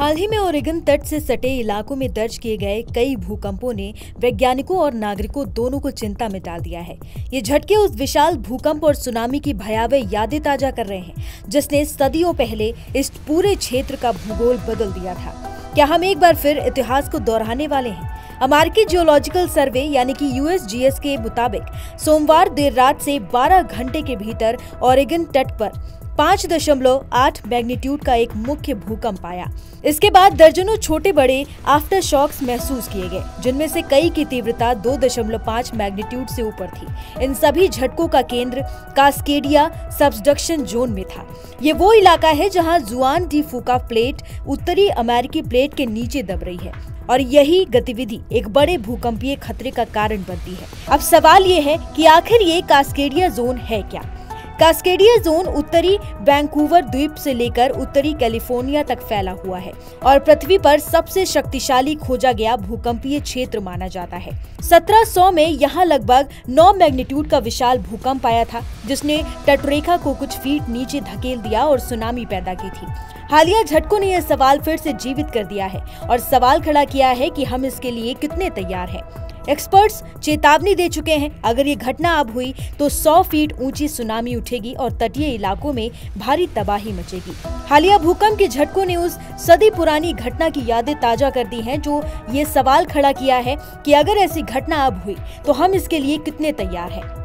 हाल ही में ओरेगन तट से सटे इलाकों में दर्ज किए गए कई भूकंपों ने वैज्ञानिकों और नागरिकों दोनों को चिंता में डाल दिया है। ये झटके उस विशाल भूकंप और सुनामी की भयावह यादें ताजा कर रहे हैं, जिसने सदियों पहले इस पूरे क्षेत्र का भूगोल बदल दिया था। क्या हम एक बार फिर इतिहास को दोहराने वाले हैं? अमेरिकी जियोलॉजिकल सर्वे यानी कि USGS के मुताबिक सोमवार देर रात से 12 घंटे के भीतर ओरेगन तट पर 5.8 मैग्नीट्यूड का एक मुख्य भूकंप आया। इसके बाद दर्जनों छोटे बड़े आफ्टर शॉक्स महसूस किए गए, जिनमें से कई की तीव्रता 2.5 मैग्नीट्यूड से ऊपर थी। इन सभी झटकों का केंद्र कास्केडिया सबडक्शन जोन में था। ये वो इलाका है जहां जुआन डी फूका प्लेट उत्तरी अमेरिकी प्लेट के नीचे दब रही है और यही गतिविधि एक बड़े भूकंपीय खतरे का कारण बनती है। अब सवाल ये है कि आखिर ये कास्केडिया जोन है क्या? कास्केडिया जोन उत्तरी वैंकूवर द्वीप से लेकर उत्तरी कैलिफोर्निया तक फैला हुआ है और पृथ्वी पर सबसे शक्तिशाली खोजा गया भूकंपीय क्षेत्र माना जाता है। 1700 में यहाँ लगभग 9 मैग्नीट्यूड का विशाल भूकंप आया था, जिसने तटरेखा को कुछ फीट नीचे धकेल दिया और सुनामी पैदा की थी। हालिया झटकों ने यह सवाल फिर से जीवित कर दिया है और सवाल खड़ा किया है कि हम इसके लिए कितने तैयार हैं। एक्सपर्ट्स चेतावनी दे चुके हैं, अगर ये घटना अब हुई तो 100 फीट ऊंची सुनामी उठेगी और तटीय इलाकों में भारी तबाही मचेगी। हालिया भूकंप के झटकों ने उस सदी पुरानी घटना की यादें ताजा कर दी हैं, जो ये सवाल खड़ा किया है कि अगर ऐसी घटना अब हुई तो हम इसके लिए कितने तैयार हैं।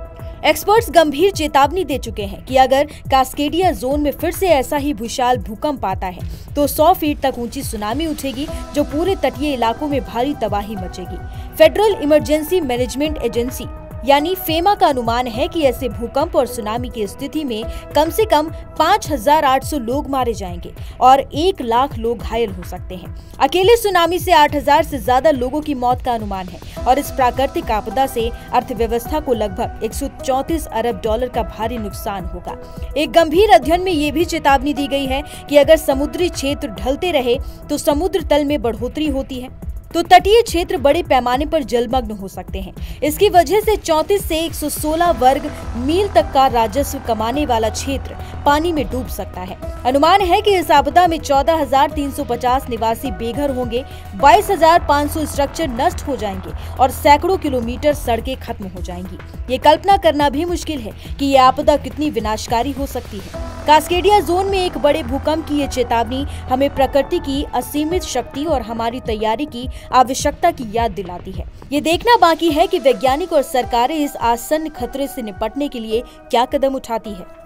एक्सपर्ट्स गंभीर चेतावनी दे चुके हैं कि अगर कास्केडिया जोन में फिर से ऐसा ही विशाल भूकंप आता है तो 100 फीट तक ऊंची सुनामी उठेगी, जो पूरे तटीय इलाकों में भारी तबाही मचेगी। फेडरल इमरजेंसी मैनेजमेंट एजेंसी यानी फेमा का अनुमान है कि ऐसे भूकंप और सुनामी की स्थिति में कम से कम 5,800 लोग मारे जाएंगे और 1 लाख लोग घायल हो सकते हैं। अकेले सुनामी से 8,000 से ज्यादा लोगों की मौत का अनुमान है और इस प्राकृतिक आपदा से अर्थव्यवस्था को लगभग 134 अरब डॉलर का भारी नुकसान होगा। एक गंभीर अध्ययन में ये भी चेतावनी दी गई है कि अगर समुद्री क्षेत्र ढलते रहे तो समुद्र तल में बढ़ोतरी होती है तो तटीय क्षेत्र बड़े पैमाने पर जलमग्न हो सकते हैं। इसकी वजह से 34 से 116 वर्ग मील तक का राजस्व कमाने वाला क्षेत्र पानी में डूब सकता है। अनुमान है कि इस आपदा में 14,350 निवासी बेघर होंगे, 22,500 स्ट्रक्चर नष्ट हो जाएंगे और सैकड़ों किलोमीटर सड़कें खत्म हो जाएंगी। ये कल्पना करना भी मुश्किल है कि ये आपदा कितनी विनाशकारी हो सकती है। कास्केडिया जोन में एक बड़े भूकंप की ये चेतावनी हमें प्रकृति की असीमित शक्ति और हमारी तैयारी की आवश्यकता की याद दिलाती है। ये देखना बाकी है कि वैज्ञानिक और सरकारें इस आसन्न खतरे से निपटने के लिए क्या कदम उठाती है।